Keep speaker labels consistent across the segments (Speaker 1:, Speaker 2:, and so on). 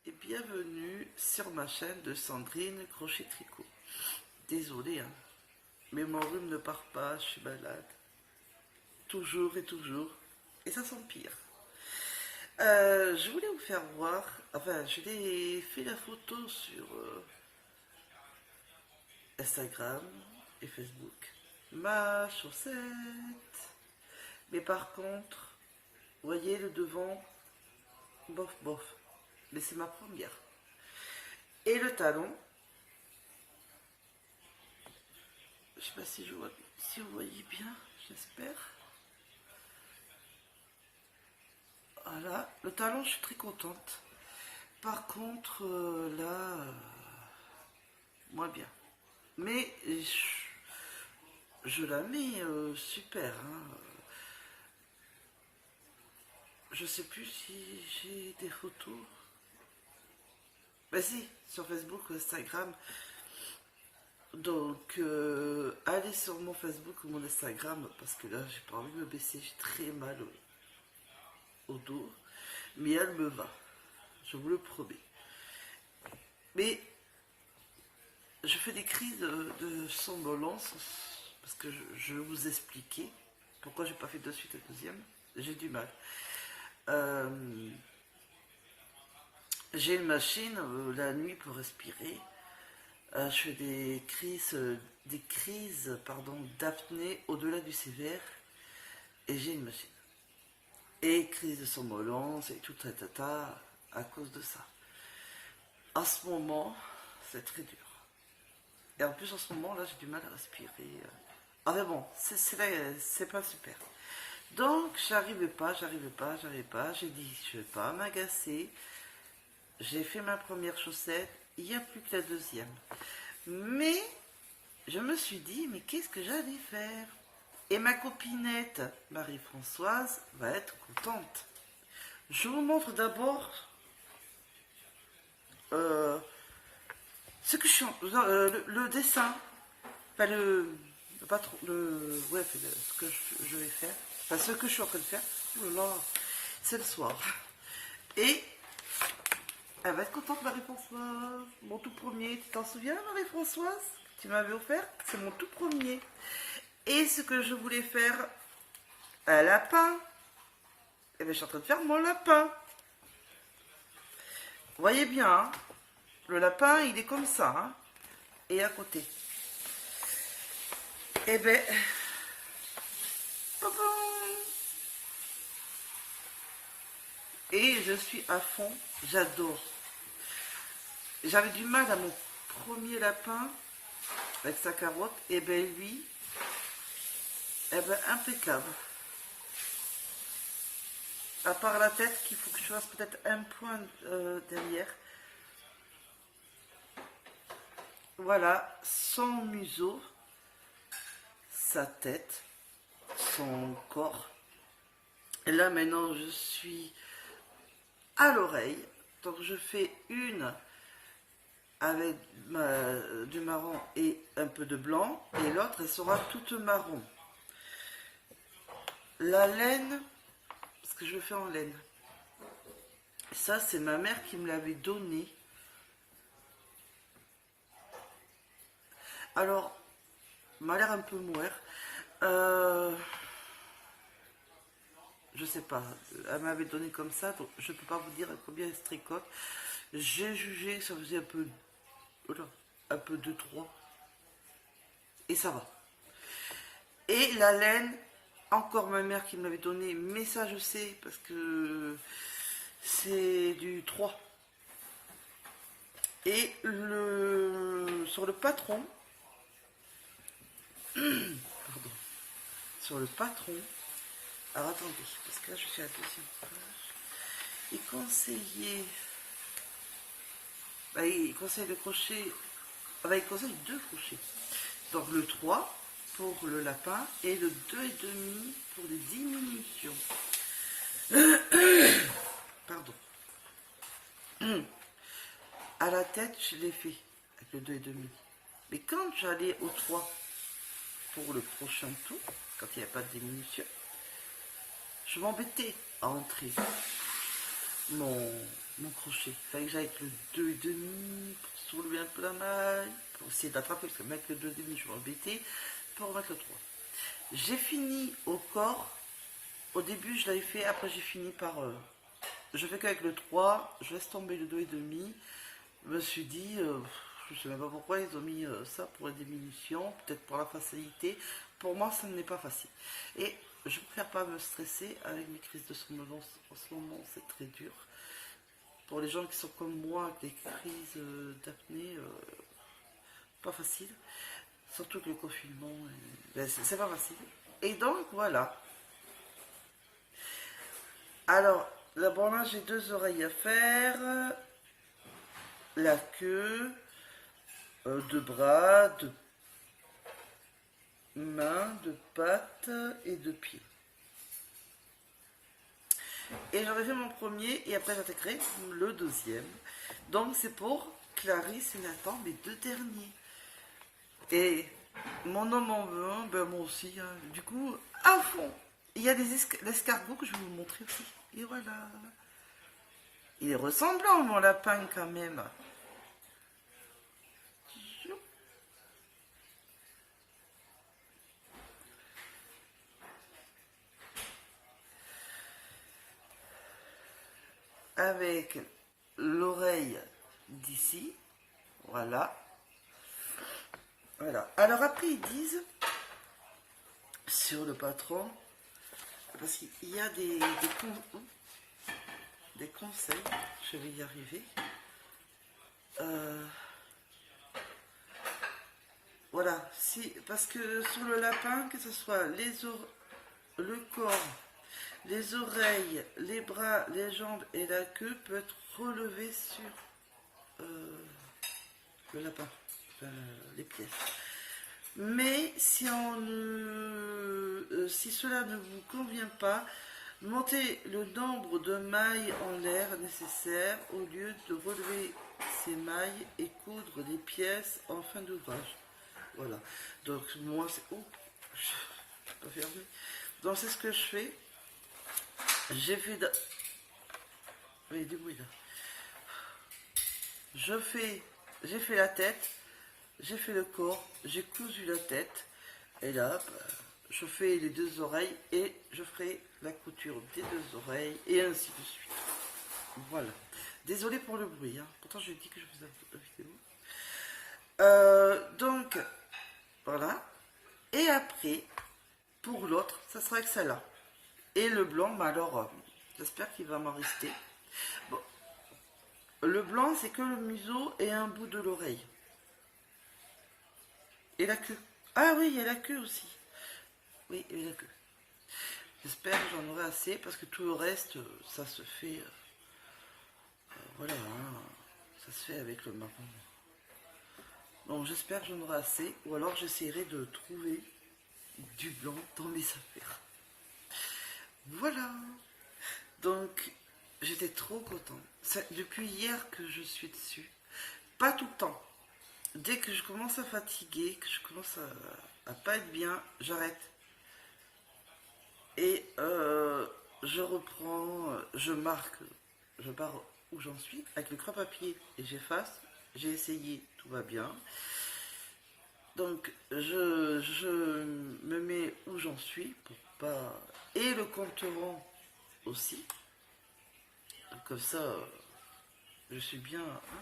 Speaker 1: et bienvenue sur ma chaîne de Sandrine Crochet Tricot. Désolée, hein, mais mon rhume ne part pas, je suis malade. Toujours et toujours, et ça s'empire. Je voulais vous faire voir, enfin je l'ai fait la photo sur Instagram et Facebook, ma chaussette. Mais par contre, vous voyez le devant, bof bof, mais c'est ma première. Et le talon, je sais pas si vous voyez bien, j'espère. Voilà, le talon, je suis très contente. Par contre, là, moins bien. Mais je la mets super. Hein. Je sais plus si j'ai des photos. Bah si, sur Facebook ou Instagram. Donc, allez sur mon Facebook ou mon Instagram, parce que là, j'ai pas envie de me baisser, j'ai très mal au dos. Mais elle me va, je vous le promets. Mais je fais des crises de somnolence, parce que je vais vous expliquer pourquoi j'ai pas fait de suite la deuxième. J'ai du mal. J'ai une machine la nuit pour respirer. Je fais des crises d'apnée au-delà du sévère, et j'ai une machine. Et crise de somnolence et tout à cause de ça. En ce moment, c'est très dur. Et en plus, en ce moment, là, j'ai du mal à respirer. Ah mais bon, c'est pas super. Donc, j'arrivais pas. J'ai dit, je vais pas m'agacer. J'ai fait ma première chaussette. Il n'y a plus que la deuxième. Mais, je me suis dit, mais qu'est-ce que j'allais faire? Et ma copinette, Marie-Françoise, va être contente. Je vous montre d'abord ce que je suis le dessin. Enfin, pas trop, ouais, ce que je vais faire. Enfin, ce que je suis en train de faire. Oh là là, c'est le soir. Et elle va être contente, Marie-Françoise. Mon tout premier. Tu t'en souviens, Marie-Françoise? Tu m'avais offert? C'est mon tout premier. Et ce que je voulais faire, un lapin. Et bien, je suis en train de faire mon lapin. Vous voyez bien, hein, le lapin, il est comme ça. Hein, et à côté. Et bien, et je suis à fond, j'adore. J'avais du mal à mon premier lapin avec sa carotte, et bien lui, et bien impeccable. À part la tête, qu'il faut que je fasse peut-être un point derrière. Voilà, son museau, sa tête, son corps. Et là maintenant je suis à l'oreille. Donc je fais une avec du marron et un peu de blanc, et l'autre elle sera toute marron. La laine, parce que je le fais en laine, ça c'est ma mère qui me l'avait donné. Alors m'a l'air un peu moire, je sais pas, elle m'avait donné comme ça, donc je peux pas vous dire combien elle se tricote. J'ai jugé que ça faisait un peu 2-3, et ça va. Et la laine, encore ma mère qui me l'avait donné, mais ça je sais parce que c'est du 3. Et sur le patron, pardon, sur le patron, alors attendez, parce que là je suis à la deuxième page, il conseille de crochet, il conseille 2 crochets. Donc le 3 pour le lapin et le 2,5 pour les diminutions. Pardon. À la tête, je l'ai fait avec le 2,5. Mais quand j'allais au 3 pour le prochain tour, quand il n'y a pas de diminution, je m'embêtais à entrer mon crochet. Il fallait que j'aille avec le 2,5 pour soulever un peu la maille, pour essayer d'attraper, parce que mettre le 2,5, je vais m'embêter, pour remettre le 3. J'ai fini au corps. Au début, je l'avais fait, après j'ai fini par... je fais qu'avec le 3, je laisse tomber le 2,5. Je me suis dit, je ne sais même pas pourquoi ils ont mis ça pour la diminution, peut-être pour la facilité. Pour moi, ça n'est pas facile. Et je ne préfère pas me stresser avec mes crises de somnolence. En ce moment, c'est très dur. Pour les gens qui sont comme moi, avec des crises d'apnée, pas facile. Surtout que le confinement, ben, c'est pas facile. Et donc, voilà. Alors, d'abord là, j'ai 2 oreilles à faire. La queue, 2 bras, 2 mains, 2 pattes et 2 pieds. Et j'aurais fait mon premier et après j'attaquerai le deuxième. Donc c'est pour Clarisse et Nathan, mes 2 derniers. Et mon homme en veut un, ben moi aussi. Hein. Du coup, à fond. Il y a des escargots que je vais vous montrer aussi. Et voilà. Il est ressemblant mon lapin quand même. Avec l'oreille d'ici. Voilà. Voilà. Alors après ils disent sur le patron, parce qu'il y a des conseils, je vais y arriver. Voilà, si, parce que sur le lapin, que ce soit le corps, les oreilles, les bras, les jambes et la queue peut être relevé sur le lapin, enfin, les pièces. Mais si, si cela ne vous convient pas, montez le nombre de mailles en l'air nécessaire au lieu de relever ces mailles et coudre des pièces en fin d'ouvrage. Voilà. Donc moi c'est... Oh, je peux pas fermer. Donc c'est ce que je fais. J'ai fait... Oui, du bruit là. J'ai fait la tête. J'ai fait le corps, j'ai cousu la tête, et là, je fais les 2 oreilles, et je ferai la couture des 2 oreilles, et ainsi de suite. Voilà. Désolée pour le bruit, hein. Pourtant je dis que je faisais la vidéo. Donc, voilà. Et après, pour l'autre, ça sera avec celle-là. Et le blanc, bah alors, j'espère qu'il va m'en rester. Bon. Le blanc, c'est que le museau et un bout de l'oreille. Et la queue. Ah oui, il y a la queue aussi. Oui, et la queue. J'espère que j'en aurai assez parce que tout le reste, ça se fait... voilà, hein, ça se fait avec le marron. Donc j'espère que j'en aurai assez. Ou alors j'essaierai de trouver du blanc dans mes affaires. Voilà. Donc j'étais trop contente. Depuis hier que je suis dessus. Pas tout le temps. Dès que je commence à fatiguer, que je commence à pas être bien, j'arrête. Et je reprends, je marque, je pars où j'en suis, avec le creux-papier et j'efface. J'ai essayé, tout va bien. Donc je me mets où j'en suis pour pas... Et le compte-rond aussi. Comme ça, je suis bien... Hein.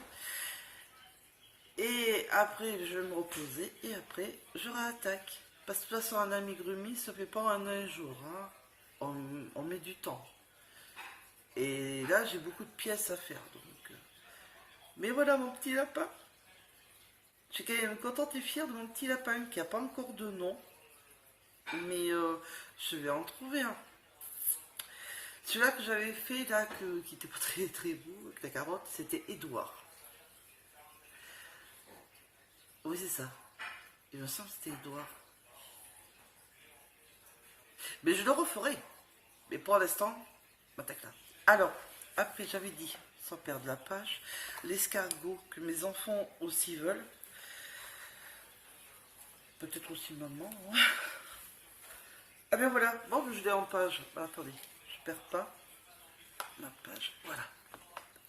Speaker 1: Et après, je vais me reposer et après, je réattaque. Parce que de toute façon, un amigurumi, ça fait pas en un jour. Hein. On met du temps. Et là, j'ai beaucoup de pièces à faire. Donc, mais voilà mon petit lapin. Je suis quand même contente et fière de mon petit lapin qui n'a pas encore de nom. Mais je vais en trouver un. Celui-là que j'avais fait, là, qui était pas très très beau, avec la carotte, c'était Edouard. Oui, c'est ça. Il me semble que c'était Edouard. Mais je le referai. Mais pour l'instant, m'attaque là. Alors, après, j'avais dit, sans perdre la page, l'escargot que mes enfants aussi veulent. Peut-être aussi maman. Hein. Ah ben voilà. Bon, je l'ai en page. Ah, attendez, je perds pas ma page. Voilà.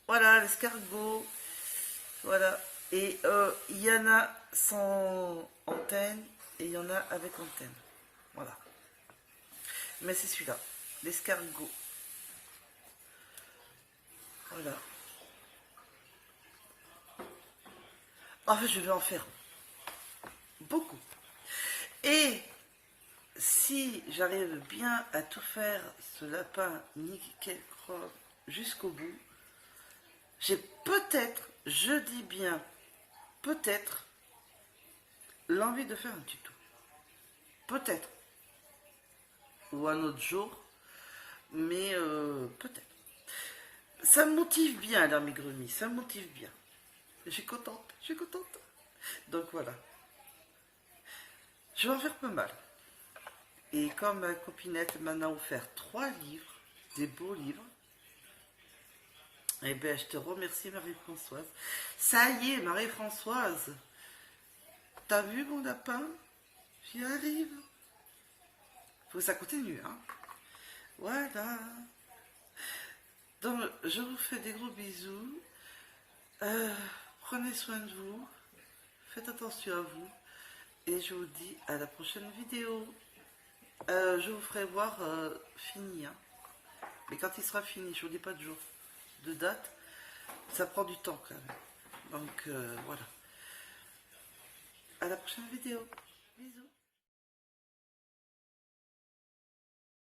Speaker 1: Voilà, l'escargot. Voilà. Et il y en a sans antenne et il y en a avec antenne. Voilà. Mais c'est celui-là, l'escargot. Voilà. En fait, je vais en faire beaucoup. Et si j'arrive bien à tout faire, ce lapin nickel chrome jusqu'au bout, j'ai peut-être, je dis bien peut-être, l'envie de faire un tuto. Peut-être. Ou un autre jour. Mais peut-être. Ça me motive bien, l'amigurumi. Ça me motive bien. Je suis contente. Je suis contente. Donc voilà. Je vais en faire pas mal. Et comme ma copinette m'en a offert 3 livres, des beaux livres, eh bien je te remercie Marie-Françoise. Ça y est, Marie-Françoise, t'as vu mon lapin? J'y arrive. Faut que ça continue, hein. Voilà. Donc je vous fais des gros bisous. Prenez soin de vous. Faites attention à vous. Et je vous dis à la prochaine vidéo. Je vous ferai voir fini. Hein. Mais quand il sera fini, je vous dis pas de jour, de date. Ça prend du temps quand même. Donc voilà. À la prochaine vidéo. Bisous.